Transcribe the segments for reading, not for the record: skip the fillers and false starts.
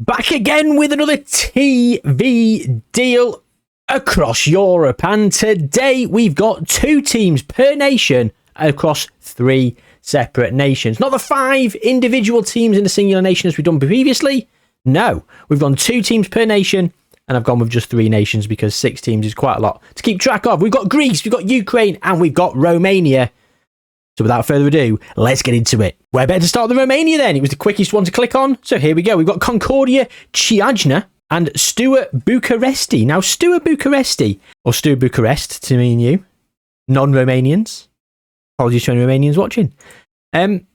Back again with another TV deal across Europe, and today we've got 2 teams per nation across 3 separate nations. Not the 5 individual teams in a singular nation as we've done previously. No, we've gone 2 teams per nation, and I've gone with just 3 nations because 6 teams is quite a lot to keep track of. We've got Greece, we've got Ukraine, and we've got Romania. So without further ado, let's get into it. Where better to start than Romania then? It was the quickest one to click on. So here we go. We've got Concordia, Chiajna, and Steaua Bucuresti. Now, Steaua Bucuresti, or Steaua Bucharest to me and you, non-Romanians. Apologies to any Romanians watching. They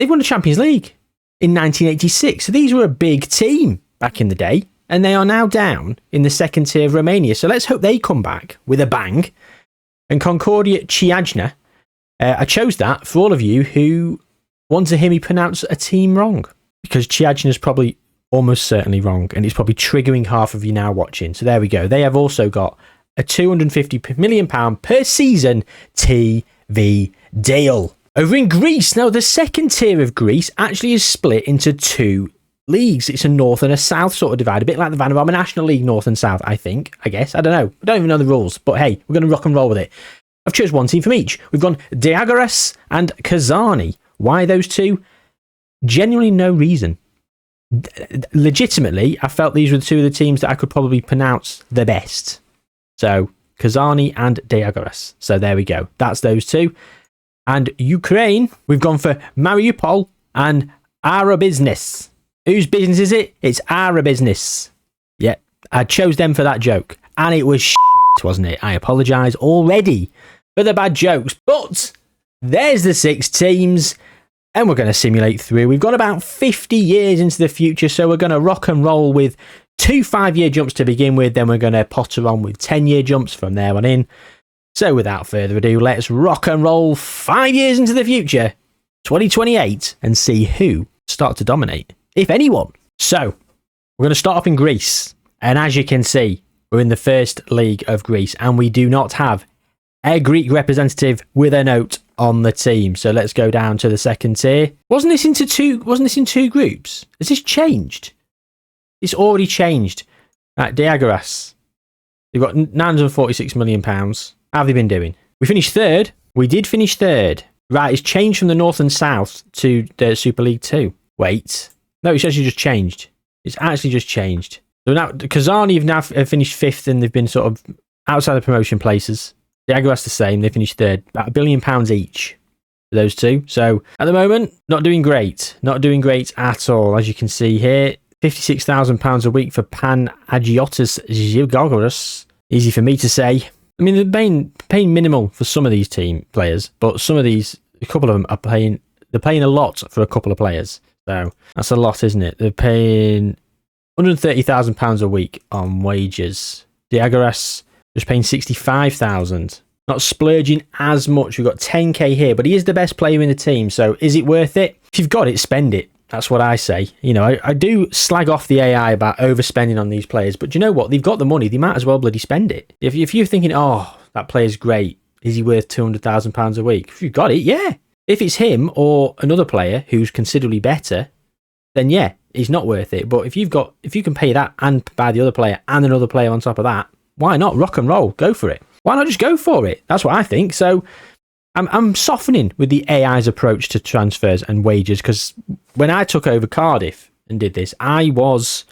won the Champions League in 1986. So these were a big team back in the day. And they are now down in the second tier of Romania. So let's hope they come back with a bang. And Concordia, Chiajna. I chose that for all of you who want to hear me pronounce a team wrong, because Chiajna is probably almost certainly wrong, and it's probably triggering half of you now watching. So there we go. They have also got a £250 million per season TV deal. Over in Greece, now the second tier of Greece actually is split into 2 leagues. It's a north and a south sort of divide, a bit like the Vanarama National League, north and south, I guess. I don't know. I don't even know the rules, but hey, we're going to rock and roll with it. I've chosen 1 team from each. We've gone Diagoras and Kazani. Why those 2? Genuinely no reason. Legitimately, I felt these were 2 of the teams that I could probably pronounce the best. So, Kazani and Diagoras. So there we go. That's those 2. And Ukraine, we've gone for Mariupol and Our Business. Whose business is it? It's Our Business. Yeah, I chose them for that joke. And it was wasn't it? I apologise already for the bad jokes, but there's the 6 teams, and we're going to simulate through. We've got about 50 years into the future, so we're going to rock and roll with 2 5-year jumps to begin with, then we're going to potter on with 10-year jumps from there on in. So without further ado, let's rock and roll 5 years into the future, 2028, and see who starts to dominate, if anyone. So we're going to start off in Greece, and as you can see, we're in the first league of Greece, and we do not have a Greek representative with a note on the team. So let's go down to the second tier. Wasn't this in 2 groups? Has this changed? It's already changed. Right, Diagoras. They've got £946 million. How have they been doing? We finished 3rd. We did finish 3rd. Right, it's changed from the north and south to the Super League 2. Wait. No, it's actually just changed. It's actually just changed. So now, Kazani have now finished 5th, and they've been sort of outside the promotion places. Diagoras the same, they finished 3rd. About £1 billion each for those 2. So at the moment, not doing great. Not doing great at all. As you can see here, £56,000 a week for Pan Agiotis Zilgogoras. Easy for me to say. I mean, they're paying minimal for some of these team players, but some of these, a couple of them are they're paying a lot for a couple of players. So that's a lot, isn't it? They're paying £130,000 a week on wages. Diagoras just paying £65,000. Not splurging as much. We've got 10k here, but he is the best player in the team. So is it worth it? If you've got it, spend it. That's what I say. You know, I do slag off the AI about overspending on these players, but do you know what? They've got the money. They might as well bloody spend it. If you're thinking, oh, that player's great, is he worth £200,000 a week? If you've got it, yeah. If it's him or another player who's considerably better, then yeah, he's not worth it. But if you can pay that and buy the other player and another player on top of that, why not? Rock and roll, go for it. Why not just go for it? That's what I think. So I'm softening with the AI's approach to transfers and wages, because when I took over Cardiff and did this, I was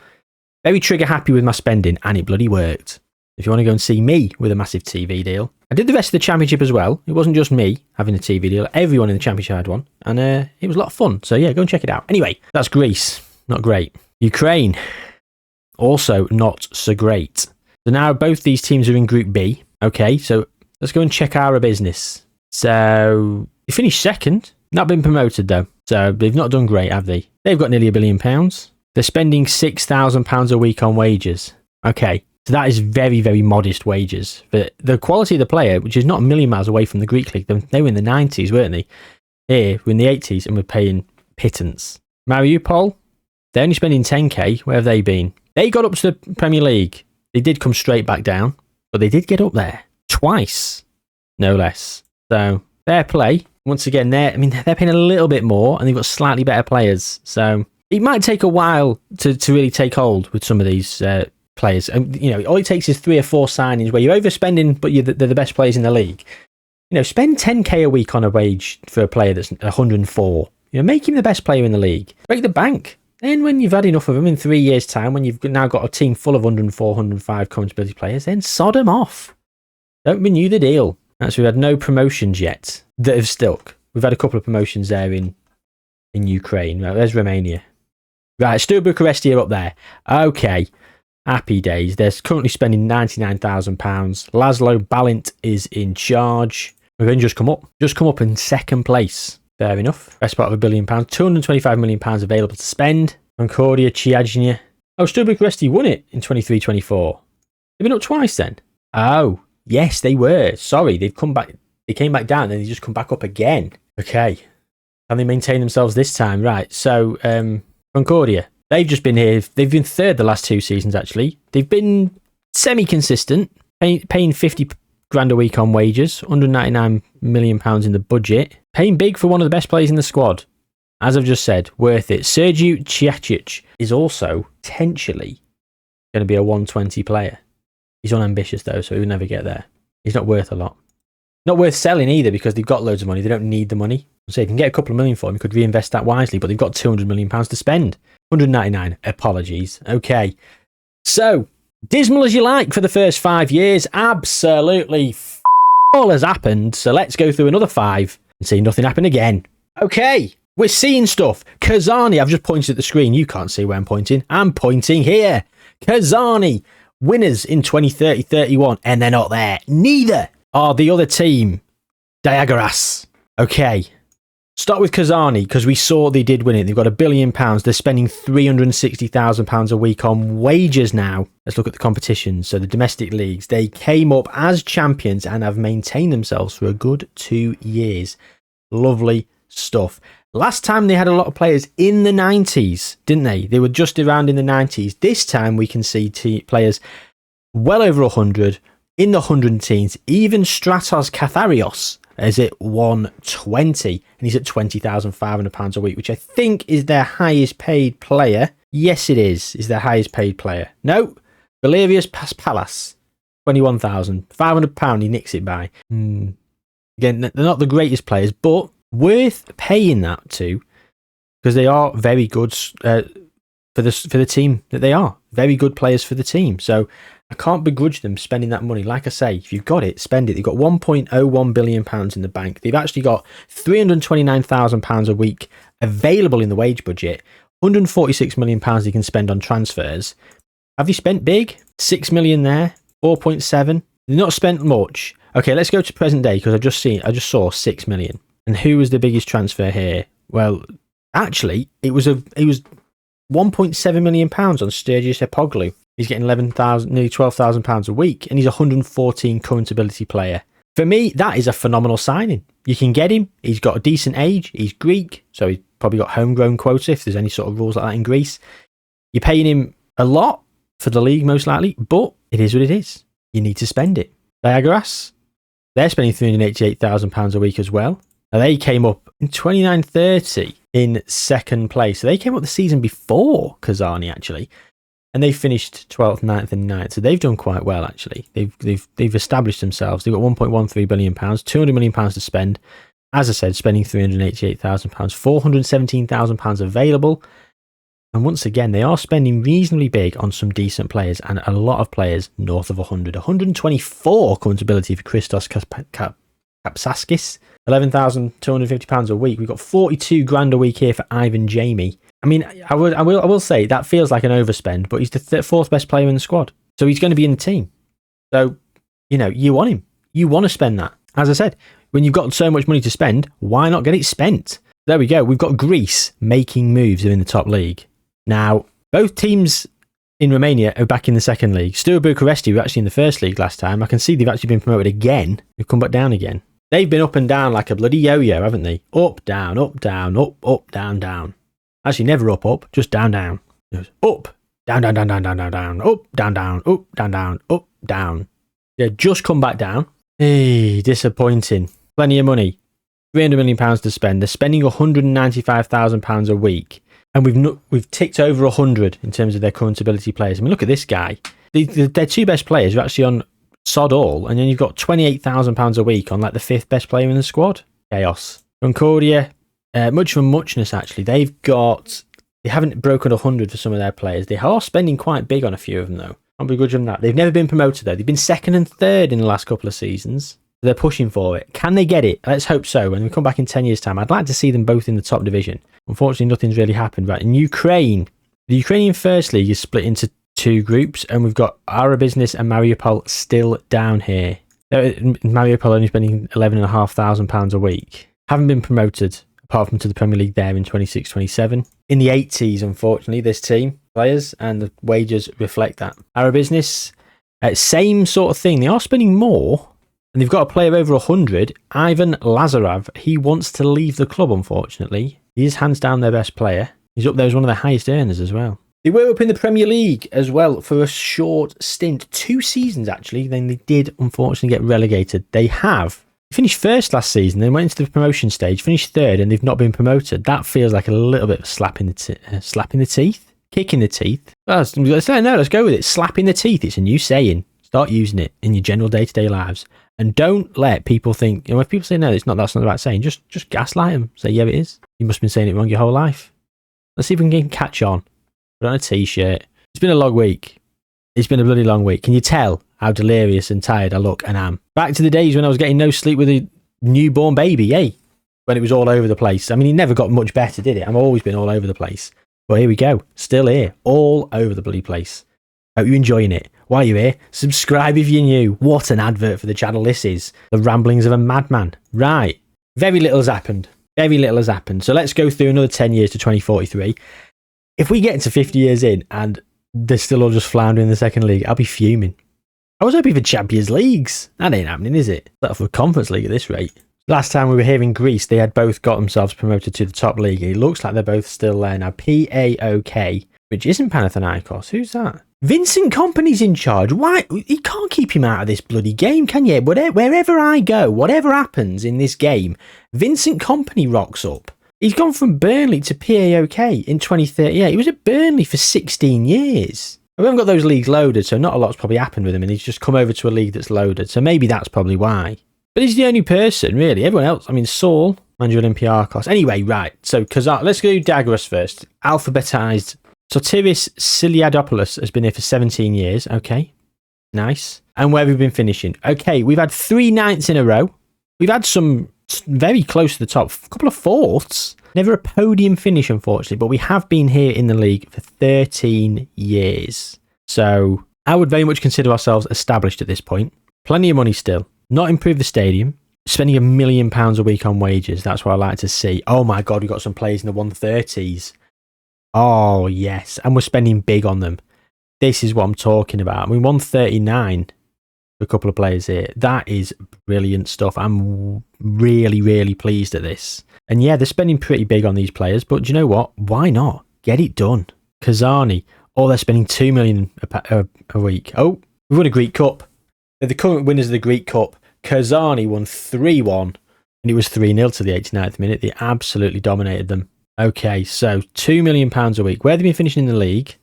very trigger happy with my spending, and it bloody worked. If you want to go and see me with a massive TV deal, I did the rest of the championship as well. It wasn't just me having a TV deal. Everyone in the championship had one, and it was a lot of fun. So yeah, go and check it out. Anyway, that's Greece. Not great. Ukraine, also not so great. So now both these teams are in Group B. Okay, so let's go and check Our Business. So they finished 2nd. Not been promoted though. So they've not done great, have they? They've got nearly £1 billion. They're spending £6,000 a week on wages. Okay. So that is very, very modest wages. But the quality of the player, which is not a million miles away from the Greek league, they were in the 90s, weren't they? Here, we're in the 80s, and we're paying pittance. Mariupol, they're only spending 10k. Where have they been? They got up to the Premier League. They did come straight back down, but they did get up there. Twice, no less. So, fair play. Once again, they're paying a little bit more, and they've got slightly better players. So, it might take a while to really take hold with some of these players. And all it takes is 3 or 4 signings where you're overspending, but they're the best players in the league. Spend 10k a week on a wage for a player that's 104. Make him the best player in the league. Break the bank. Then when you've had enough of them in 3 years' time, when you've now got a team full of 104, 105 current ability players, then sod them off. Don't renew the deal. We've had no promotions yet that have stuck. We've had a couple of promotions there in Ukraine. Right, there's Romania. Right, Steaua Bucharest are up there. Okay. Happy days. They're currently spending £99,000. Laszlo Balint is in charge. We've only just come up in second place. Fair enough. Best part of £1 billion. £225 million available to spend. Concordia, Chiajna. Oh, Steaua Bucharest won it in 23-24. They've been up twice then. Oh, yes, they were. Sorry, they've come back. They came back down, then they just come back up again. Okay. And they maintain themselves this time. Right. So, Concordia. They've just been here. They've been third the last 2 seasons, actually. They've been semi-consistent, paying 50 grand a week on wages, £199 million in the budget. Paying big for one of the best players in the squad. As I've just said, worth it. Sergiu Ciacic is also potentially going to be a 120 player. He's unambitious, though, so he'll never get there. He's not worth a lot. Not worth selling either because they've got loads of money. They don't need the money. So you can get a couple of million for him. You could reinvest that wisely, but they've got £200 million to spend. 199. Apologies. Okay. So, dismal as you like for the first 5 years. Absolutely all has happened. So let's go through another 5 and see nothing happen again. Okay. We're seeing stuff. Kazani. I've just pointed at the screen. You can't see where I'm pointing. I'm pointing here. Kazani. Winners in 2030-31. And they're not there. Neither are the other team. Diagoras. Okay. Start with Kazani, because we saw they did win it. They've got £1 billion. They're spending £360,000 a week on wages now. Let's look at the competition. So the domestic leagues, they came up as champions and have maintained themselves for a good 2 years. Lovely stuff. Last time they had a lot of players in the 90s, didn't they? They were just around in the 90s. This time we can see players well over 100, in the 100 teens, even Stratos Catharios is at 120 and he's at £20,500 a week, which I think is their highest paid player. Yes, it is their highest paid player. No, Valerius Paspalas, £21,500 he nicks it by. Again, they're not the greatest players, but worth paying that to because they are very good for the team that they are. Very good players for the team. So I can't begrudge them spending that money. Like I say, if you've got it, spend it. They've got £1.01 billion in the bank. They've actually got £329,000 a week available in the wage budget. £146 million they can spend on transfers. Have they spent big? 6 million there, 4.7. They've not spent much. Okay, let's go to present day because I just saw 6 million. And who was the biggest transfer here? Well, actually, it was £1.7 million on Sturgis Epoglu. He's getting nearly £12,000 a week, and he's a 114 current ability player. For me, that is a phenomenal signing. You can get him. He's got a decent age. He's Greek, so he's probably got homegrown quota if there's any sort of rules like that in Greece. You're paying him a lot for the league, most likely, but it is what it is. You need to spend it. Diagoras, they're spending £388,000 a week as well. Now, they came up in 29-30 in second place. So they came up the season before Kazani, actually. And they finished 12th, 9th, and 9th. So they've done quite well, actually. They've established themselves. They've got £1.13 billion, £200 million to spend. As I said, spending £388,000, £417,000 available. And once again, they are spending reasonably big on some decent players and a lot of players north of 100. 124 current ability for Christos Kapsaskis. £11,250 a week. We've got 42 grand a week here for Ivan Jamie. I mean, I will say that feels like an overspend, but he's the fourth best player in the squad. So he's going to be in the team. So, you want him. You want to spend that. As I said, when you've got so much money to spend, why not get it spent? There we go. We've got Greece making moves in the top league. Now, both teams in Romania are back in the second league. Steaua Bucharest were actually in the first league last time. I can see they've actually been promoted again. They've come back down again. They've been up and down like a bloody yo-yo, haven't they? Up, down, up, down, up, down, down. Actually, never up, just down, down. Up, down, down, down, down, down, down, down, up, down, down, up, down, down, up, down. Yeah, just come back down. Hey, disappointing. Plenty of money. £300 million to spend. They're spending £195,000 a week. And we've ticked over 100 in terms of their current ability players. I mean, look at this guy. Their two best players are actually on sod all, and then you've got £28,000 a week on like the 5th best player in the squad. Chaos. Concordia, much of a muchness actually. They haven't broken 100 for some of their players. They are spending quite big on a few of them though. I'll begrudge them that. They've never been promoted though. They've been 2nd and 3rd in the last couple of seasons. They're pushing for it. Can they get it? Let's hope so. When we come back in 10 years' time, I'd like to see them both in the top division. Unfortunately, nothing's really happened. Right, in Ukraine, the Ukrainian First League is split into 2 groups, and we've got Ara Business and Mariupol still down here. Mariupol only spending £11,500 a week. Haven't been promoted, apart from to the Premier League there in 26-27. In the 80s, unfortunately, this team, players, and the wages reflect that. Ara Business, same sort of thing. They are spending more. And they've got a player over 100, Ivan Lazarev. He wants to leave the club, unfortunately. He is hands down their best player. He's up there as one of the highest earners as well. They were up in the Premier League as well for a short stint. 2 seasons, actually. Then they did, unfortunately, get relegated. They finished 1st last season, then went into the promotion stage, finished 3rd, and they've not been promoted. That feels like a little bit of a slap in the teeth? Kick in the teeth? Let's go with it. Slap in the teeth. It's a new saying. Start using it in your general day-to-day lives. And don't let people think, if people say, no, that's not the right saying, just gaslight them. Say, yeah, it is. You must have been saying it wrong your whole life. Let's see if we can catch on. Put on a t-shirt. It's been a long week. It's been a bloody long week. Can you tell how delirious and tired I look and am? Back to the days when I was getting no sleep with a newborn baby, when it was all over the place. I mean, it never got much better, did it? I've always been all over the place. But here we go. Still here. All over the bloody place. Hope you're enjoying it. While you're here, subscribe if you're new. What an advert for the channel this is. The ramblings of a madman. Right. Very little has happened. Very little has happened. So let's go through another 10 years to 2043. If we get into 50 years in and they're still all just floundering in the second league, I'll be fuming. I was hoping for Champions Leagues. That ain't happening, is it? That's for Conference League at this rate. Last time we were here in Greece, they had both got themselves promoted to the top league. It looks like they're both still there now. PAOK, which isn't Panathinaikos. Who's that? Vincent Kompany's in charge. Why? You can't keep him out of this bloody game, can you? Wherever I go, whatever happens in this game, Vincent Kompany rocks up. He's gone from Burnley to PAOK in 2038. He was at Burnley for 16 years. We haven't got those leagues loaded, so not a lot's probably happened with him, and he's just come over to a league that's loaded. So maybe that's probably why. But he's the only person, really. Everyone else, I mean, Saul, Manager Olympiakos. Anyway, right. So, let's go Diagoras first. Alphabetized. Sotiris Siliadopoulos has been here for 17 years. Okay, nice. And where have we been finishing? Okay, we've had 3 ninths in a row. We've had some very close to the top, a couple of fourths. Never a podium finish, unfortunately, but we have been here in the league for 13 years. So I would very much consider ourselves established at this point. Plenty of money still. Not improved the stadium. Spending £1 million a week on wages. That's what I like to see. Oh my God, we've got some players in the 130s. Oh, yes. And we're spending big on them. This is what I'm talking about. I mean, 139 for a couple of players here. That is brilliant stuff. I'm really, really pleased at this. And yeah, they're spending pretty big on these players. But do you know what? Why not? Get it done. Kazani. Oh, they're spending $2 million a week. Oh, we won a Greek Cup. They're the current winners of the Greek Cup. Kazani won 3-1. And it was 3-0 to the 89th minute. They absolutely dominated them. Okay, so £2 million a week. Where have they been finishing in the league?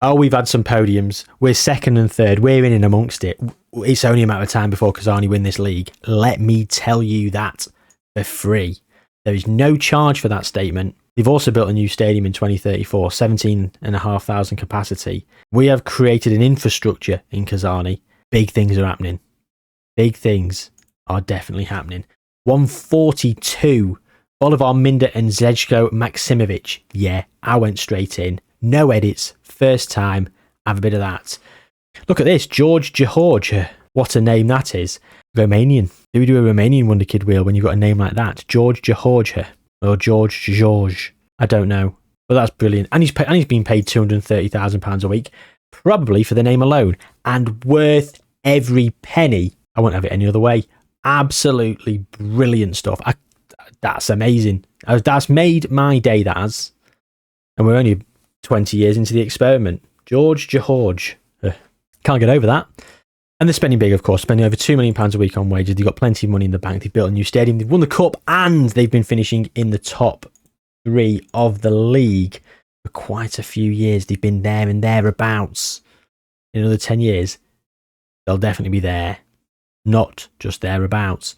Oh, we've had some podiums. We're 2nd and 3rd. We're in and amongst it. It's only a matter of time before Kazani win this league. Let me tell you that for free. There is no charge for that statement. They've also built a new stadium in 2034, 17,500 capacity. We have created an infrastructure in Kazani. Big things are happening. Big things are definitely happening. 142. Bolivar, Minder and Zezko Maksimovic. Yeah, I went straight in. No edits. First time. Have a bit of that. Look at this. George Jayhuahua. What a name that is. Romanian. Do we do a Romanian Wonder Kid wheel when you've got a name like that? George Jayhuahua. Or George. I don't know. But that's brilliant. And he's been paid £230,000 a week. Probably for the name alone. And worth every penny. I won't have it any other way. Absolutely brilliant stuff. That's amazing. That's made my day, that has. And we're only 20 years into the experiment. George Jayhuahua. Can't get over that. And they're spending big, of course, spending over £2 million a week on wages. They've got plenty of money in the bank. They've built a new stadium. They've won the cup and they've been finishing in the top 3 of the league for quite a few years. They've been there and thereabouts. In another 10 years, they'll definitely be there, not just thereabouts.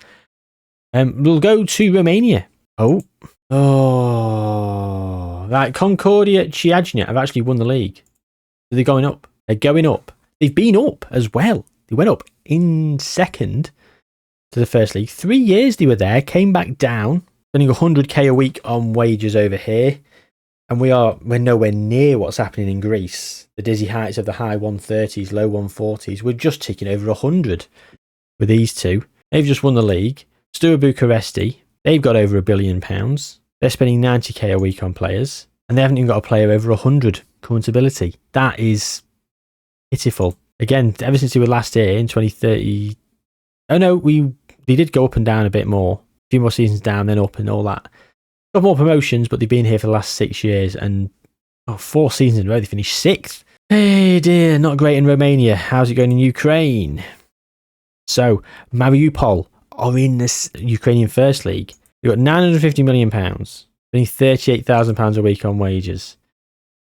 We'll go to Romania. Oh, right. Concordia Chiajna have actually won the league. They're going up. They're going up. They've been up as well. They went up in second to the first league. 3 years they were there, came back down, spending 100k a week on wages over here. And we're nowhere near what's happening in Greece. The dizzy heights of the high 130s, low 140s. We're just ticking over 100 with these two. They've just won the league. Steaua Bucuresti, they've got over £1 billion. They're spending 90k a week on players. And they haven't even got a player over 100 current ability. That is pitiful. Again, ever since they were last here in 2030. Oh no, they did go up and down a bit more. A few more seasons down, then up and all that. Got more promotions, but they've been here for the last 6 years and 4 seasons in a row. They finished 6th. Hey dear, not great in Romania. How's it going in Ukraine? So, Mariupol are in this Ukrainian First League. They've got £950 million, spending £38,000 a week on wages.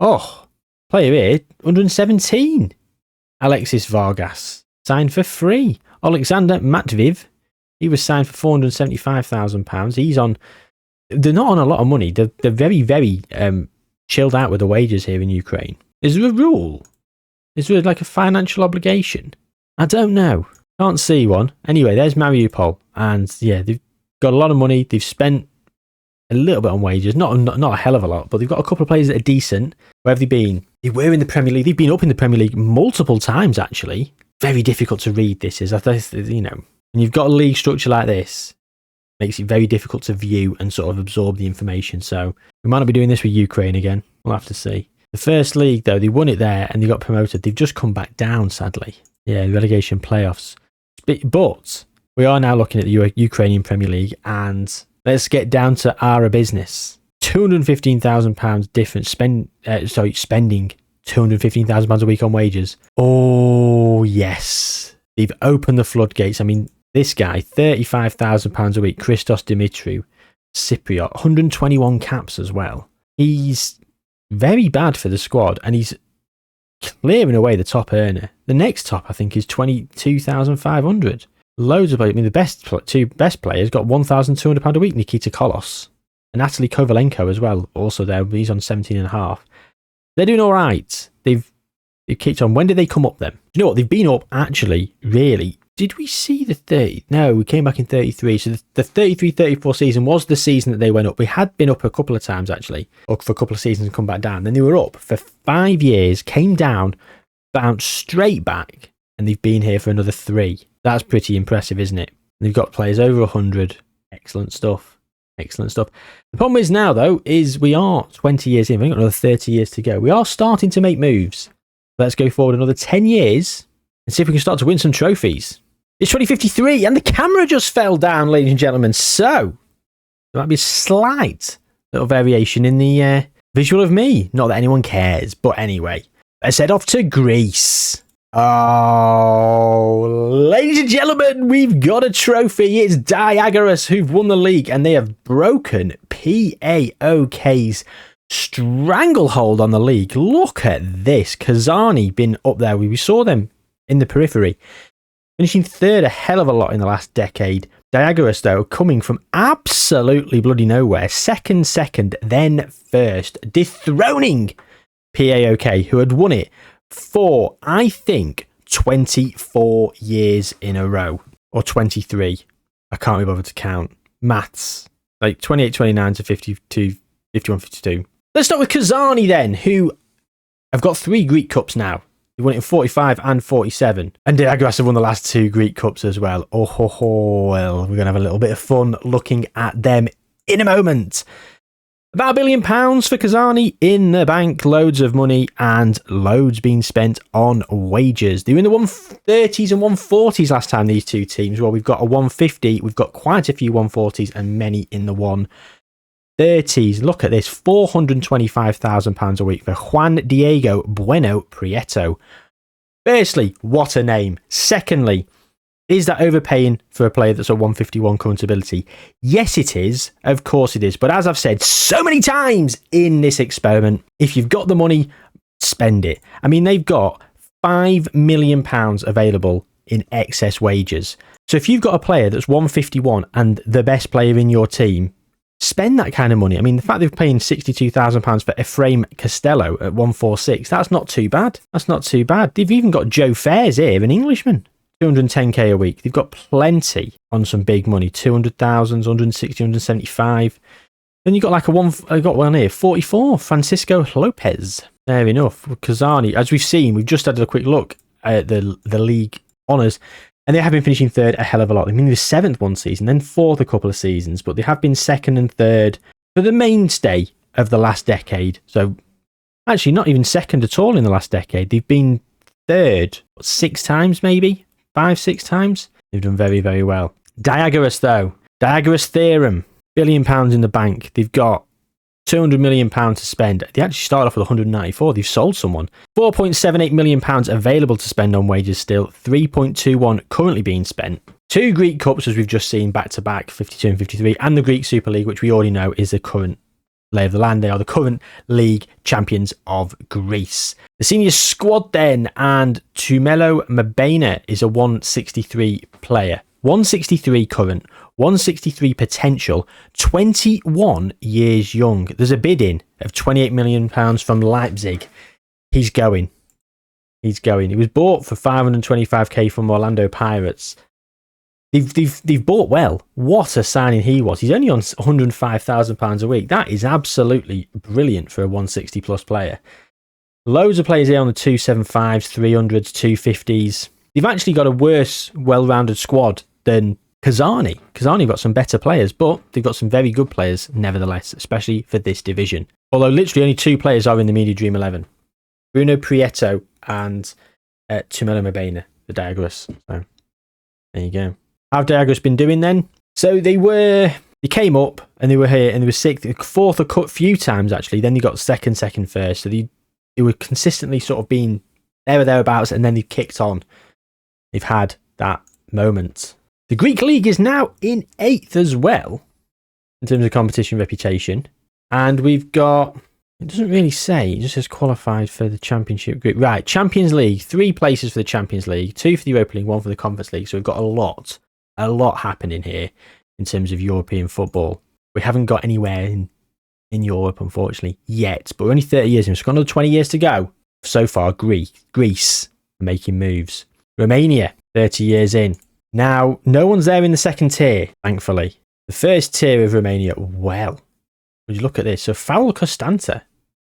Oh, player here, 117. Alexis Vargas, signed for free. Alexander Matviv, he was signed for £475,000. He's on... They're not on a lot of money. They're very, very chilled out with the wages here in Ukraine. Is there a rule? Is there like a financial obligation? I don't know. Can't see one. Anyway, there's Mariupol. And yeah, they've got a lot of money. They've spent a little bit on wages. Not a hell of a lot, but they've got a couple of players that are decent. Where have they been? They were in the Premier League. They've been up in the Premier League multiple times, actually. Very difficult to read, this is. You know, when you've got a league structure like this, makes it very difficult to view and sort of absorb the information. So we might not be doing this with Ukraine again. We'll have to see. The First League, though, they won it there and they got promoted. They've just come back down, sadly. Yeah, relegation playoffs. But we are now looking at the Ukrainian Premier League, and let's get down to our business. £215,000 difference. Spending £215,000 a week on wages. Oh, yes. They've opened the floodgates. I mean, this guy, £35,000 a week, Christos Dimitriou, Cypriot, 121 caps as well. He's very bad for the squad, and he's clearing away the top earner. The next top, I think, is 22,500. Loads of players. I mean, the two best players got £1,200 a week, Nikita Kolos and Natalie Kovalenko as well, also there. He's on 17.5. They're doing all right. They've kicked on. When did they come up then? You know what? They've been up, actually, really. Did we see the 30? No, we came back in 33. So the 33-34 season was the season that they went up. We had been up a couple of times, actually, or for a couple of seasons and come back down. Then they were up for 5 years, came down, bounced straight back, and they've been here for another 3. That's pretty impressive, isn't it? They've got players over 100. Excellent stuff. Excellent stuff. The problem is now, though, is we are 20 years in. We've got another 30 years to go. We are starting to make moves. Let's go forward another 10 years and see if we can start to win some trophies. It's 2053, and the camera just fell down, ladies and gentlemen. So, there might be a slight little variation in the visual of me. Not that anyone cares, but anyway. Let's head off to Greece. Oh, ladies and gentlemen, we've got a trophy. It's Diagoras who've won the league, and they have broken PAOK's stranglehold on the league. Look at this. Kazani been up there. We saw them in the periphery. Finishing third a hell of a lot in the last decade. Diagoras, though, coming from absolutely bloody nowhere. Second, then first. Dethroning PAOK, who had won it for, I think, 24 years in a row. Or 23. I can't be bothered to count. Maths. Like 28, 29 to 52, 51, 52. Let's start with Kazani then, who have got 3 Greek Cups now. They won it in 45 and 47. And Diagoras have won the last 2 Greek Cups as well. Oh, well, we're going to have a little bit of fun looking at them in a moment. About £1 billion for Kazani in the bank. Loads of money and loads being spent on wages. They were in the 130s and 140s last time, these two teams. Well, we've got a 150. We've got quite a few 140s and many in the 130s. Look at this, £425,000 a week for Juan Diego Bueno Prieto. Firstly, what a name. Secondly, Is that overpaying for a player that's a 151 current ability? Yes, it is. Of course it is. But as I've said so many times in this experiment, if you've got the money, spend it. I mean, they've got £5 million available in excess wages. So if you've got a player that's 151 and the best player in your team, spend that kind of money. I mean, the fact they're paying £62,000 for Ephraim Costello at 146, that's not too bad. That's not too bad. They've even got Joe Fairs here, an Englishman. 210k a week. They've got plenty on some big money. 200,000, 160, 175. Then you've got like I got one here, 44, Francisco Lopez. Fair enough. Kazani, as we've seen, we've just had a quick look at the league honours, and they have been finishing third a hell of a lot. I mean, they were seventh one season, then fourth a couple of seasons, but they have been second and third for the mainstay of the last decade. So actually not even second at all in the last decade. They've been third 6 times, maybe 5-6 times. They've done very, very well. Diagoras though, Diagoras theorem, £1 billion in the bank. They've got £200 million to spend. They actually started off with 194. They've sold someone. £4.78 million available to spend on wages still. 3.21 currently being spent. 2 Greek Cups, as we've just seen, back to back, 52 and 53, and the Greek Super League, which we already know is the current lay of the land. They are the current league champions of Greece. The senior squad then, and Tumelo Mabena is a 163 player. 163 current, 163 potential, 21 years young. There's a bid in of £28 million from Leipzig. He's going. He's going. He was bought for 525k from Orlando Pirates. They've bought well. What a signing he was. He's only on £105,000 a week. That is absolutely brilliant for a 160 plus player. Loads of players here on the 275s, 300s, 250s. They've actually got a worse, well-rounded squad than Kazani. Kazani got some better players, but they've got some very good players nevertheless, especially for this division. Although literally only 2 players are in the Media Dream 11. Bruno Prieto and Tumelo Mabena, the Diagoras. So there you go. How have Diagoras been doing then? So they came up and they were here and they were 6th, 4th a few times actually. Then they got second, first. So they were consistently sort of being there or thereabouts, and then they kicked on. They've had that moment. The Greek League is now in 8th as well in terms of competition reputation. And we've got, it doesn't really say, it just says qualified for the Championship group. Right, Champions League, 3 places for the Champions League, 2 for the Europa League, 1 for the Conference League. So we've got a lot happening here in terms of European football. We haven't got anywhere in Europe, unfortunately, yet. But we're only 30 years in, so we've got another 20 years to go. So far, Greece are making moves. Romania, 30 years in. Now, no one's there in the second tier, thankfully. The first tier of Romania, well, would you look at this? So, Foul Constanta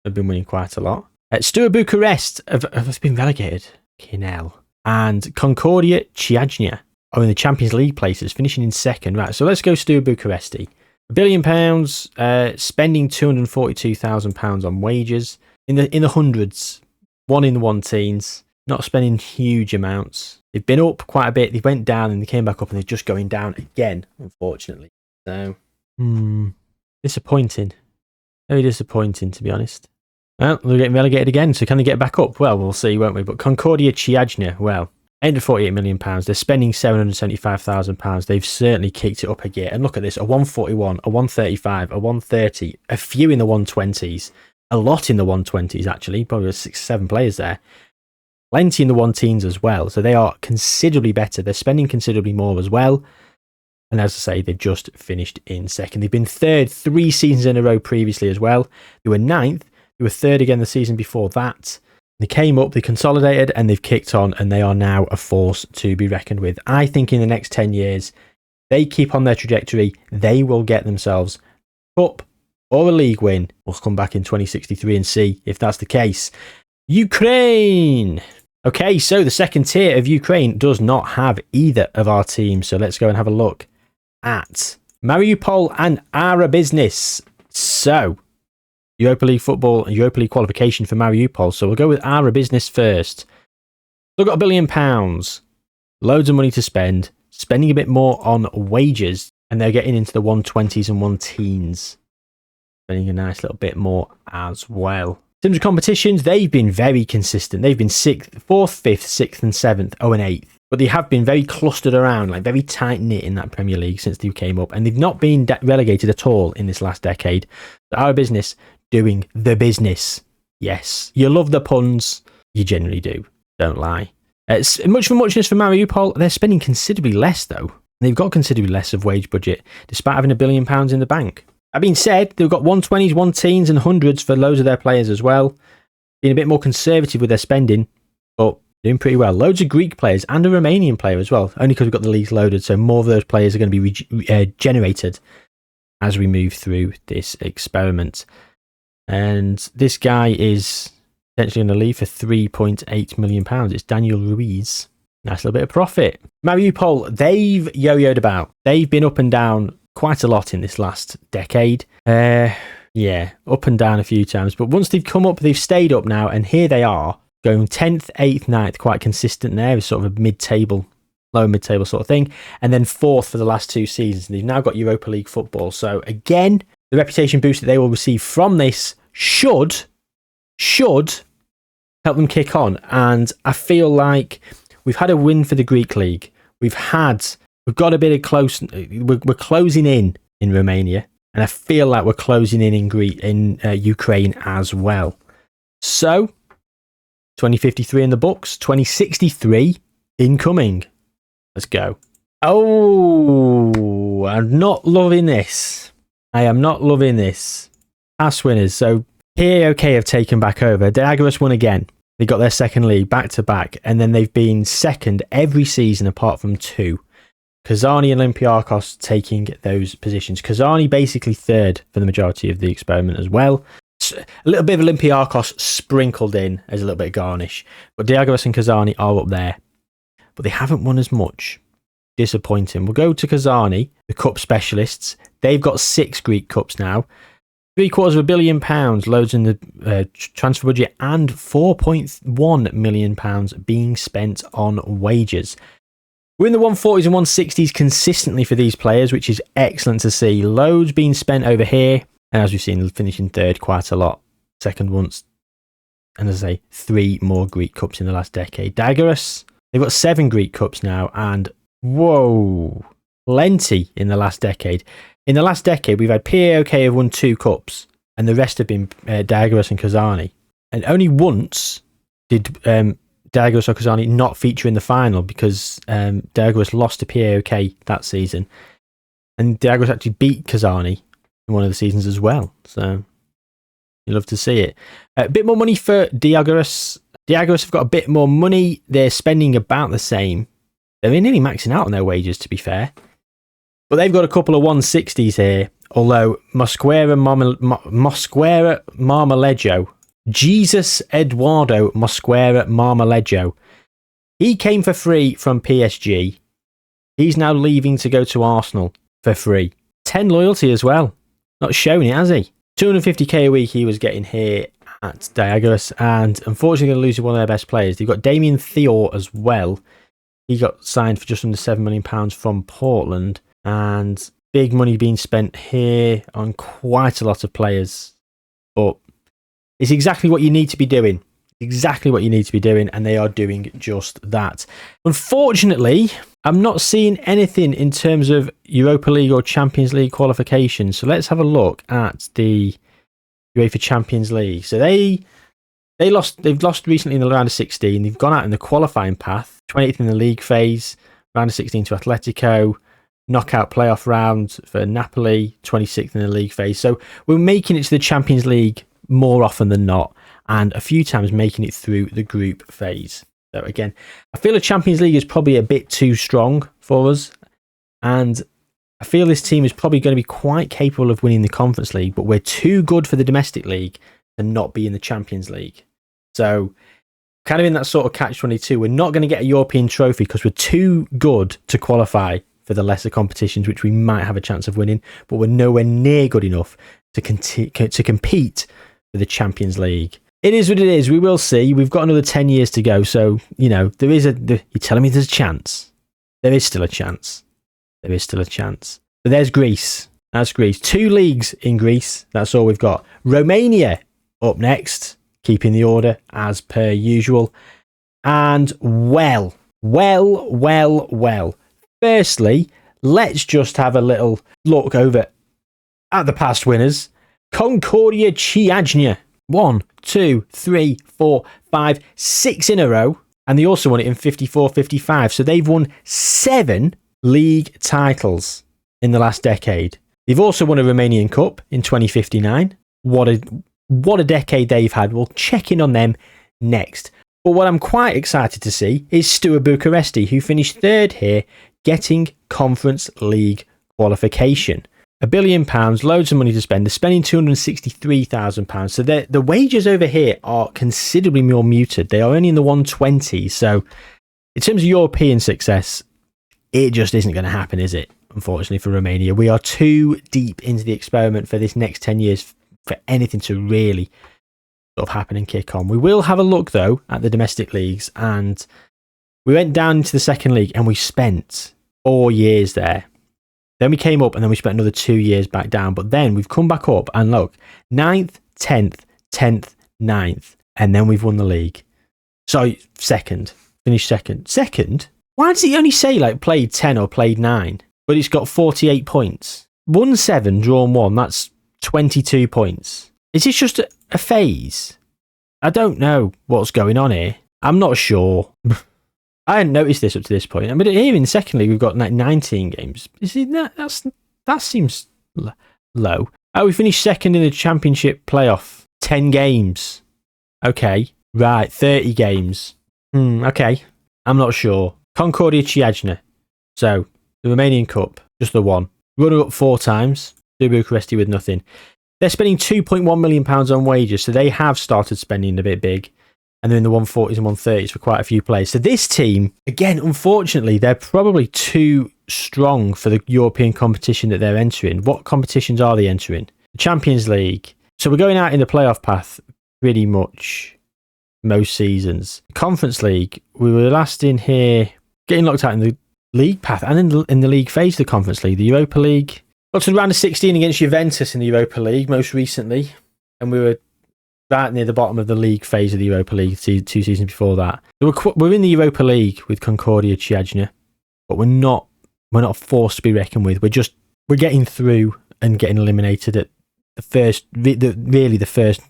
have been winning quite a lot. Steaua Bucharest have been relegated. Kinel. And Concordia Chiajna are in the Champions League places, finishing in second. Right, so let's go Steaua Bucharesti. £1 billion, spending £242,000 on wages. In the hundreds, 1 in the 1-teens. Not spending huge amounts. They've been up quite a bit. They went down and they came back up, and they're just going down again, unfortunately. So, disappointing. Very disappointing, to be honest. Well, they're getting relegated again, so can they get back up? Well, we'll see, won't we? But Concordia Chiajna, well, £848 million. They're spending £775,000. They've certainly kicked it up a gear. And look at this, a 141, a 135, a 130, a few in the 120s, a lot in the 120s, actually. Probably 6-7 players there. Plenty in the 1-teens as well. So they are considerably better. They're spending considerably more as well. And as I say, they've just finished in second. They've been third 3 seasons in a row previously as well. They were 9th. They were third again the season before that. They came up, they consolidated, and they've kicked on, and they are now a force to be reckoned with. I think in the next 10 years, they keep on their trajectory, they will get themselves up or a league win. We'll come back in 2063 and see if that's the case. Ukraine! Okay, so the second tier of Ukraine does not have either of our teams. So let's go and have a look at Mariupol and Ara Business. So, Europa League football and Europa League qualification for Mariupol. So we'll go with Ara Business first. They've got £1 billion. Loads of money to spend. Spending a bit more on wages. And they're getting into the 120s and 1-teens. Spending a nice little bit more as well. In terms of competitions, they've been very consistent. They've been 6th, 4th, 5th, 6th and 7th, 0 and 8th. But they have been very clustered around, like very tight-knit in that Premier League since they came up. And they've not been relegated at all in this last decade. So our business doing the business. Yes. You love the puns. You generally do. Don't lie. It's much for muchness for Mariupol. They're spending considerably less, though. They've got considerably less of wage budget, despite having £1 billion in the bank. That being said, they've got 120s, 110s and 100s for loads of their players as well. Being a bit more conservative with their spending, but doing pretty well. Loads of Greek players and a Romanian player as well, only because we've got the leagues loaded, so more of those players are going to be generated as we move through this experiment. And this guy is potentially going to leave for £3.8 million. It's Daniel Ruiz. Nice little bit of profit. Mariupol, they've yo-yoed about. They've been up and down quite a lot in this last decade. Yeah, up and down a few times. But once they've come up, they've stayed up now, and here they are, going 10th, 8th, 9th, quite consistent there, is sort of a mid-table, lower mid-table sort of thing, and then 4th for the last 2 seasons. And they've now got Europa League football. So again, the reputation boost that they will receive from this should help them kick on. And I feel like we've had a win for the Greek league. We've got a bit of close. We're closing in Romania, and I feel like we're closing in Ukraine as well. So 2053 in the books, 2063 incoming. Let's go. Oh, I'm not loving this. I am not loving this. Past winners. So PAOK have taken back over. Diagoras won again. They got their second league back to back, and then they've been second every season apart from 2. Kazani and Olympiakos taking those positions. Kazani basically third for the majority of the experiment as well. A little bit of Olympiakos sprinkled in as a little bit of garnish. But Diagoras and Kazani are up there. But they haven't won as much. Disappointing. We'll go to Kazani, the cup specialists. They've got 6 Greek cups now. £750 million, loads in the transfer budget, and £4.1 million being spent on wages. We're in the 140s and 160s consistently for these players, which is excellent to see. Loads being spent over here, and as we've seen, finishing third quite a lot. Second once, and as I say, 3 more Greek cups in the last decade. Diagoras, they've got 7 Greek cups now, and whoa, plenty in the last decade. In the last decade, we've had PAOK have won 2 cups, and the rest have been Diagoras and Kazani. And only once did Diagoras or Kazani not feature in the final, because Diagoras lost to PAOK that season. And Diagoras actually beat Kazani in one of the seasons as well. So you love to see it. A bit more money for Diagoras. Diagoras have got a bit more money. They're spending about the same. They're nearly maxing out on their wages, to be fair. But they've got a couple of 160s here. Although Mosquera Marmolejo, Jesus Eduardo Mosquera Marmolejo, he came for free from PSG. He's now leaving to go to Arsenal for free. 10 loyalty as well. Not showing it, has he? 250k a week he was getting here at Diagoras, and unfortunately going to lose one of their best players. They've got Damien Thior as well. He got signed for just under £7 million from Portland, and big money being spent here on quite a lot of players. But it's exactly what you need to be doing. Exactly what you need to be doing, and they are doing just that. Unfortunately, I'm not seeing anything in terms of Europa League or Champions League qualifications. So let's have a look at the UEFA Champions League. So they've lost recently in the round of 16. They've gone out in the qualifying path, 28th in the league phase, round of 16 to Atletico, knockout playoff round for Napoli, 26th in the league phase. So we're making it to the Champions League more often than not, and a few times making it through the group phase. So again, I feel the Champions League is probably a bit too strong for us, and I feel this team is probably going to be quite capable of winning the Conference League, but we're too good for the domestic league to not be in the Champions League. So kind of in that sort of catch-22, we're not going to get a European trophy because we're too good to qualify for the lesser competitions, which we might have a chance of winning, but we're nowhere near good enough to compete for the Champions League. It is what it is. We will see. We've got another 10 years to go. So, you know, you're telling me there's a chance. There is still a chance. There is still a chance. But there's Greece. That's Greece. 2 leagues in Greece. That's all we've got. Romania up next, keeping the order as per usual. And, well, Well. Firstly, let's just have a little look over at the past winners. Concordia Chiajna. 1, 2, 3, 4, 5, 6 in a row. And they also won it in 54-55. So they've won 7 league titles in the last decade. They've also won a Romanian Cup in 2059. What a decade they've had. We'll check in on them next. But what I'm quite excited to see is Steaua Bucuresti, who finished 3rd here, getting Conference League qualification. £1 billion, loads of money to spend. They're spending £263,000. So the wages over here are considerably more muted. They are only in the 120s. So in terms of European success, it just isn't going to happen, is it? Unfortunately for Romania, we are too deep into the experiment for this next 10 years for anything to really sort of happen and kick on. We will have a look though at the domestic leagues, and we went down into the second league and we spent 4 years there. Then we came up and then we spent another 2 years back down, but then we've come back up and look, 9th, 10th, 10th, 9th, and then we've won the league. So second, finished second. Second? Why does it only say like played 10 or played 9? But it's got 48 points. Won 7, drawn 1, that's 22 points. Is this just a phase? I don't know what's going on here. I'm not sure. I hadn't noticed this up to this point. I mean, here in the second league, we've got 19 games. That seems low. Oh, we finished second in the championship playoff. 10 games. Okay. Right, 30 games. Okay. I'm not sure. Concordia Chiajna. So, the Romanian Cup, just the one. Runner up 4 times. Steaua Bucuresti with nothing. They're spending £2.1 million on wages, so they have started spending a bit big. And they're in the 140s and 130s for quite a few players. So this team, again, unfortunately, they're probably too strong for the European competition that they're entering. What competitions are they entering? The Champions League. So we're going out in the playoff path pretty much most seasons. Conference League, we were last in here, getting locked out in the league path and in the league phase of the Conference League. The Europa League. Got to the round of 16 against Juventus in the Europa League most recently. And we were right near the bottom of the league phase of the Europa League 2 seasons before that. We're in the Europa League with Concordia Chiajna, but we're not a force to be reckoned with. We're getting through and getting eliminated at the first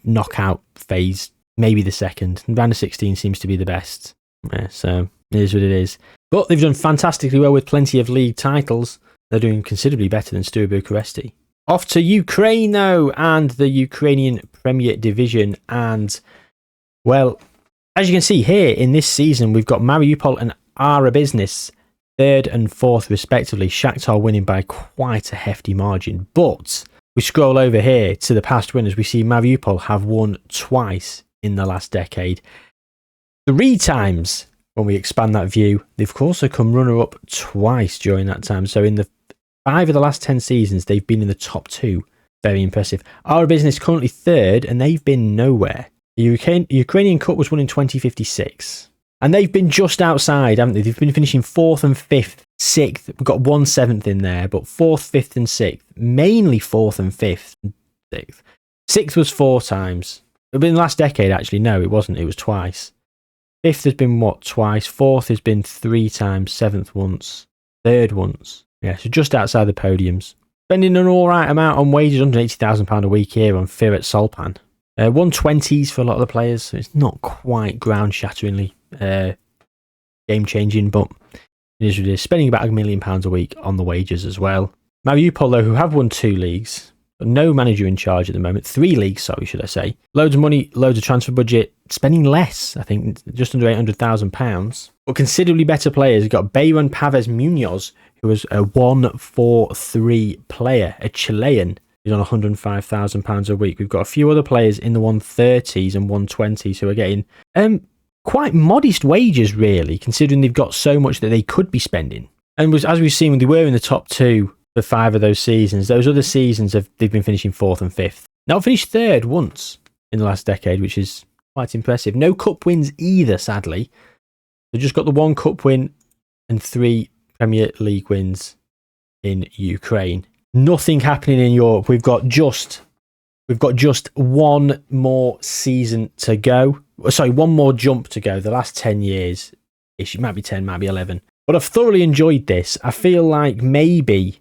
knockout phase, maybe the second. And round of 16 seems to be the best. Yeah, so it is what it is. But they've done fantastically well with plenty of league titles. They're doing considerably better than Steaua Bucuresti. Off to Ukraine, though, and the Ukrainian Premier Division. And, well, as you can see here in this season, we've got Mariupol and Ara Business 3rd and 4th, respectively. Shakhtar winning by quite a hefty margin. But we scroll over here to the past winners. We see Mariupol have won twice in the last decade. 3 times when we expand that view. They've also come runner-up twice during that time. So in the 5 of the last 10 seasons, they've been in the top 2. Very impressive. Our business currently 3rd, and they've been nowhere. The Ukrainian Cup was won in 2056. And they've been just outside, haven't they? They've been finishing 4th and 5th, 6th. We've got 1 7th in there, but 4th, 5th, and 6th. Mainly 4th and 5th and 6th. 6th was 4 times. It was in the last decade, actually. No, it wasn't. It was twice. 5th has been, twice. 4th has been 3 times. 7th once. 3rd once. Yeah, so just outside the podiums. Spending an alright amount on wages, £180,000 a week here on Firat Solpan. 120s for a lot of the players, so it's not quite ground-shatteringly game-changing, but it is what it is. Spending about £1 million a week on the wages as well. Mariupol, though, who have won 2 leagues, but no manager in charge at the moment. 3 leagues, sorry, should I say. Loads of money, loads of transfer budget, spending less, I think, just under £800,000. But considerably better players. You've got Bayron Pavez Munoz, who was a 1-4-3 player, a Chilean. He's on £105,000 a week. We've got a few other players in the 130s and 120s who are getting quite modest wages, really, considering they've got so much that they could be spending. And as we've seen, when they were in the top 2 for 5 of those seasons, those other seasons they've been finishing 4th and 5th. Now finished 3rd once in the last decade, which is quite impressive. No cup wins either, sadly. They've just got the 1 cup win and 3 Premier League wins in Ukraine. Nothing happening in Europe. We've got just 1 more season to go. Sorry, 1 more jump to go. The last 10 years, It might be 10, might be 11. But I've thoroughly enjoyed this. I feel like maybe,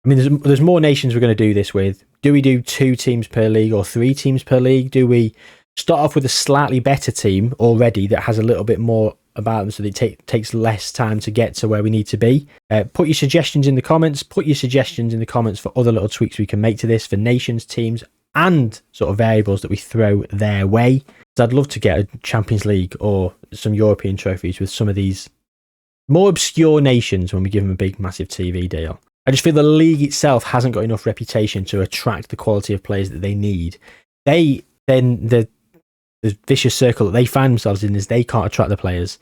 I mean, there's more nations we're going to do this with. Do we do 2 teams per league or 3 teams per league? Do we start off with a slightly better team already that has a little bit more about them so that it takes less time to get to where we need to be? Put your suggestions in the comments. Put your suggestions in the comments for other little tweaks we can make to this for nations, teams, and sort of variables that we throw their way. So I'd love to get a Champions League or some European trophies with some of these more obscure nations when we give them a big, massive TV deal. I just feel the league itself hasn't got enough reputation to attract the quality of players that they need. The vicious circle that they find themselves in is they can't attract the players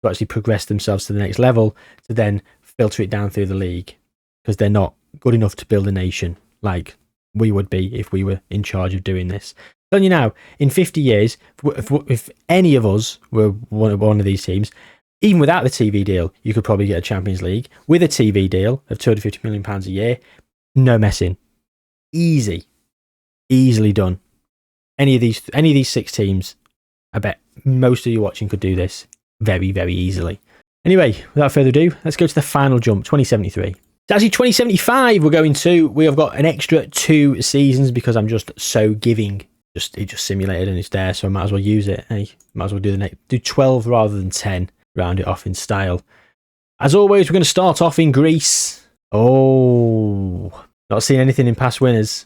to actually progress themselves to the next level to then filter it down through the league because they're not good enough to build a nation like we would be if we were in charge of doing this. Telling you now, in 50 years, if any of us were one of these teams, even without the TV deal, you could probably get a Champions League with a TV deal of £250 million a year. No messing. Easily done. Any of these 6 teams, I bet most of you watching could do this very, very easily. Anyway, without further ado, let's go to the final jump, 2073. It's actually 2075 we're going to. We have got an extra 2 seasons because I'm just so giving. It just simulated and it's there, so I might as well use it. Hey, might as well do 12 rather than 10. Round it off in style. As always, we're going to start off in Greece. Oh, not seen anything in past winners.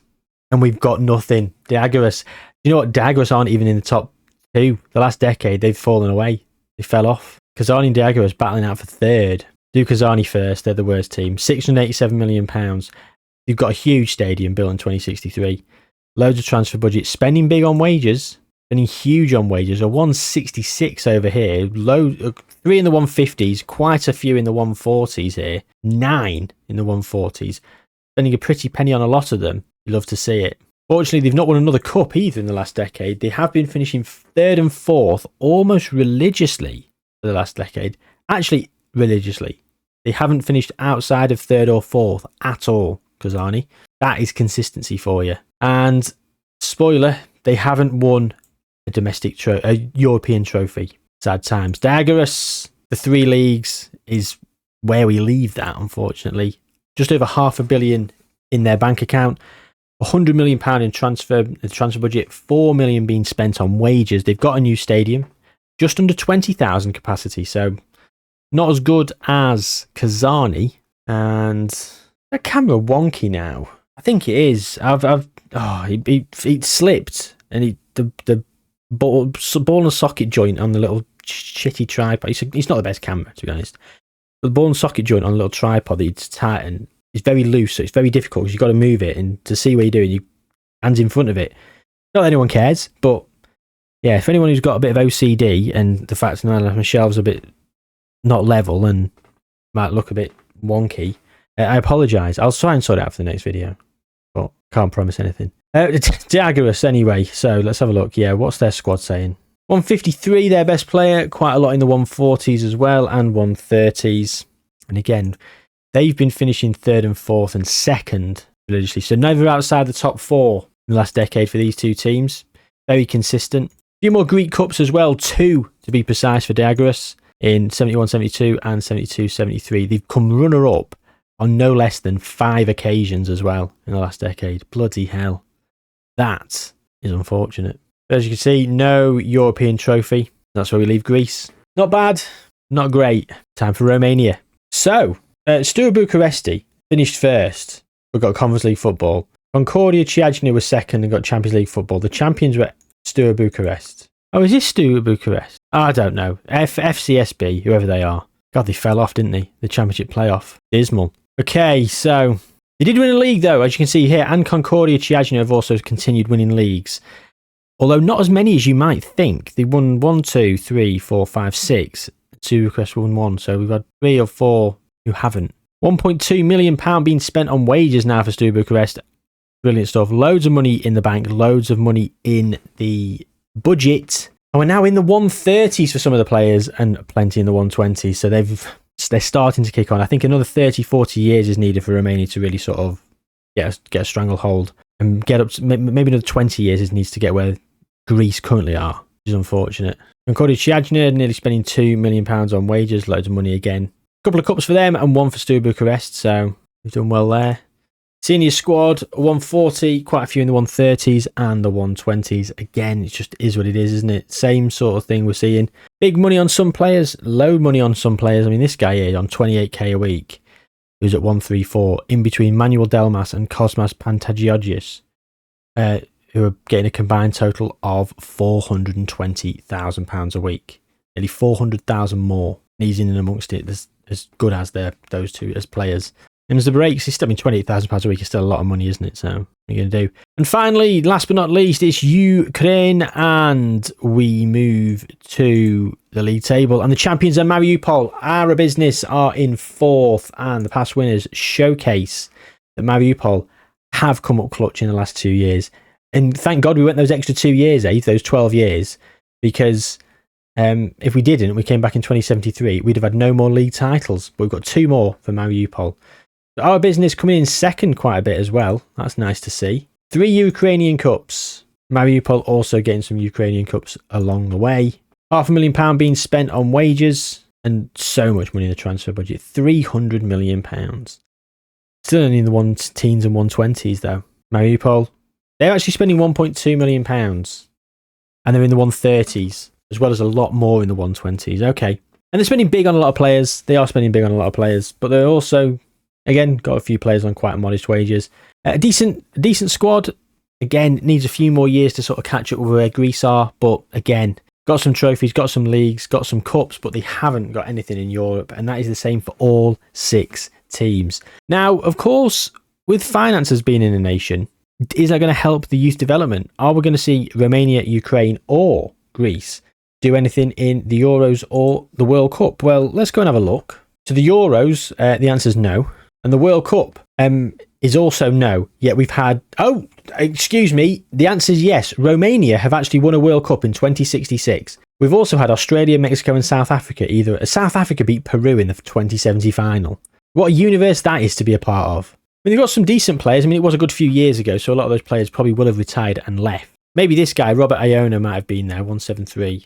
And we've got nothing. Diagoras. You know what? Diagoras aren't even in the top 2. The last decade, they've fallen away. They fell off. Kazani and Diagoras battling out for 3rd. Do Kazani first. They're the worst team. £687 million. You've got a huge stadium built in 2063. Loads of transfer budget. Spending big on wages. Spending huge on wages. A 166 over here. 3 in the 150s. Quite a few in the 140s here. 9 in the 140s. Spending a pretty penny on a lot of them. You love to see it. Fortunately, they've not won another cup either in the last decade. They have been finishing 3rd and 4th almost religiously for the last decade. Actually, religiously. They haven't finished outside of 3rd or 4th at all, Kazani. That is consistency for you. And spoiler, they haven't won a European trophy. Sad times. Diagoras, the 3 leagues is where we leave that, unfortunately. Just over £500 million in their bank account. £100 million in transfer budget, £4 million being spent on wages. They've got a new stadium, just under 20,000 capacity, so not as good as Kazani. And that camera wonky now. I think it is. It slipped, and the ball and socket joint on the little shitty tripod. It's not the best camera, to be honest. The ball and socket joint on a little tripod that you tighten. It's very loose, so it's very difficult because you've got to move it, and to see what you're doing, your hands in front of it. Not that anyone cares, but yeah, if anyone who's got a bit of OCD and the fact that my shelves are a bit not level and might look a bit wonky, I apologise. I'll try and sort it out for the next video, but can't promise anything. Diagoras anyway, so let's have a look. Yeah, what's their squad saying? 153, their best player, quite a lot in the 140s as well, and 130s. And again, they've been finishing 3rd and 4th and 2nd religiously, so never outside the top 4 in the last decade for these 2 teams. Very consistent. A few more Greek Cups as well, 2 to be precise for Diagoras in 71-72 and 72-73. They've come runner-up on no less than 5 occasions as well in the last decade. Bloody hell. That is unfortunate. But as you can see, no European trophy. That's where we leave Greece. Not bad, not great. Time for Romania. So, Steaua Bucuresti finished 1st, but got Conference League football. Concordia Chiajna was 2nd and got Champions League football. The champions were Steaua Bucharest. Oh, is this Steaua Bucharest? I don't know. FCSB, whoever they are. God, they fell off, didn't they? The championship playoff. Dismal. Okay, so they did win a league, though, as you can see here, and Concordia Chiajna have also continued winning leagues. Although not as many as you might think. They won 1, 2, 3, 4, 5, 6. Steaua Bucharest won 1, so we've got 3 or 4 who haven't. £1.2 million being spent on wages now for Steaua Bucharest. Brilliant stuff. Loads of money in the bank, loads of money in the budget. And we're now in the 130s for some of the players and plenty in the 120s. So they're starting to kick on. I think another 30, 40 years is needed for Romania to really sort of get a stranglehold and get up to maybe another 20 years it needs to get where Greece currently are, which is unfortunate. Concordia Chiajna nearly spending £2 million on wages, loads of money again. A couple of cups for them and one for Steaua Bucharest, so we've done well there. Senior squad, 140, quite a few in the 130s and the 120s. Again, it just is what it is, isn't it? Same sort of thing we're seeing. Big money on some players, low money on some players. I mean, this guy here on 28k a week, who's at 134, in between Manuel Delmas and Cosmas Pantagiotgis, who are getting a combined total of £420,000 a week. Nearly 400,000 more. He's in and amongst it, as good as those two as players. And as the breaks, he's still been £28,000 a week. Is still a lot of money, isn't it? So what are you going to do? And finally, last but not least, it's Ukraine, and we move to the league table. And the champions are Mariupol. Our business are in 4th, and the past winners showcase that Mariupol have come up clutch in the last 2 years. And thank God we went those extra 2 years, those 12 years, because if we didn't, we came back in 2073, we'd have had no more league titles. But we've got 2 more for Mariupol. Our business coming in second quite a bit as well. That's nice to see. 3 Ukrainian Cups. Mariupol also getting some Ukrainian Cups along the way. £500,000 being spent on wages, and so much money in the transfer budget. £300 million. Still only in the teens and 120s though. Mariupol, they're actually spending £1.2 million. And they're in the 130s, as well as a lot more in the 120s. Okay. And they're spending big on a lot of players. They are spending big on a lot of players, but they're also, again, got a few players on quite modest wages. A decent squad. Again, needs a few more years to sort of catch up with where Greece are. But again, got some trophies, got some leagues, got some cups, but they haven't got anything in Europe. And that is the same for all 6 teams. Now, of course, with finances being in a nation, is that going to help the youth development? Are we going to see Romania, Ukraine, or Greece do anything in the Euros or the World Cup? Well, let's go and have a look. So the Euros, the answer is no. And the World Cup is also no. Yet we've had... Oh, excuse me. The answer is yes. Romania have actually won a World Cup in 2066. We've also had Australia, Mexico and South Africa. South Africa beat Peru in the 2070 final. What a universe that is to be a part of. I mean, they've got some decent players. I mean, it was a good few years ago, so a lot of those players probably will have retired and left. Maybe this guy, Robert Iona, might have been there, 173.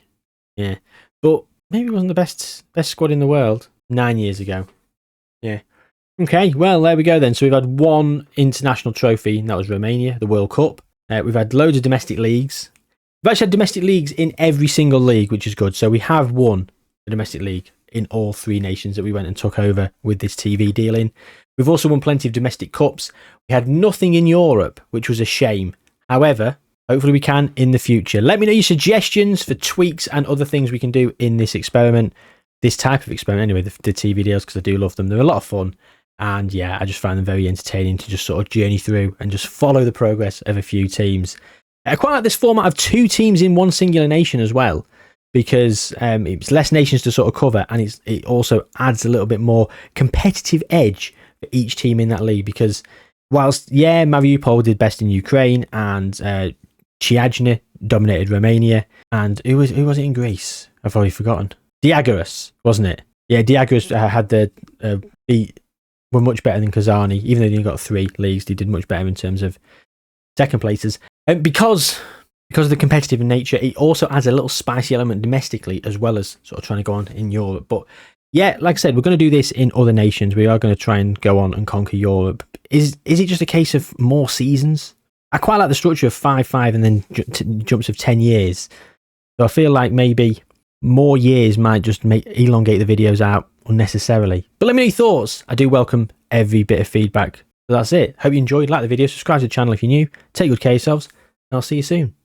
Yeah. But maybe it wasn't the best squad in the world 9 years ago. Yeah. Okay, well, there we go then. So we've had 1 international trophy, and that was Romania, the World Cup. We've had loads of domestic leagues. We've actually had domestic leagues in every single league, which is good. So we have won the domestic league in all 3 nations that we went and took over with this TV deal in. We've also won plenty of domestic cups. We had nothing in Europe, which was a shame. However, hopefully we can in the future. Let me know your suggestions for tweaks and other things we can do in this experiment. This type of experiment, anyway, the TV deals, because I do love them. They're a lot of fun. And yeah, I just find them very entertaining to just sort of journey through and just follow the progress of a few teams. I quite like this format of 2 teams in one singular nation as well, because it's less nations to sort of cover, and it also adds a little bit more competitive edge for each team in that league. Because whilst, yeah, Mariupol did best in Ukraine, and Chiajna dominated Romania, and who was it in Greece? I've already forgotten. Diagoras, wasn't it? Yeah, Diagoras had the were much better than Kazani, even though they only got 3 leagues. They did much better in terms of second places, and because of the competitive nature, it also adds a little spicy element domestically, as well as sort of trying to go on in Europe. But yeah, like I said, we're going to do this in other nations. We are going to try and go on and conquer Europe. Is it just a case of more seasons? I quite like the structure of 5-5 and then jumps of 10 years. So I feel like maybe more years might just elongate the videos out unnecessarily. But let me know your thoughts. I do welcome every bit of feedback. So that's it. Hope you enjoyed. Like the video, subscribe to the channel if you're new. Take good care of yourselves, and I'll see you soon.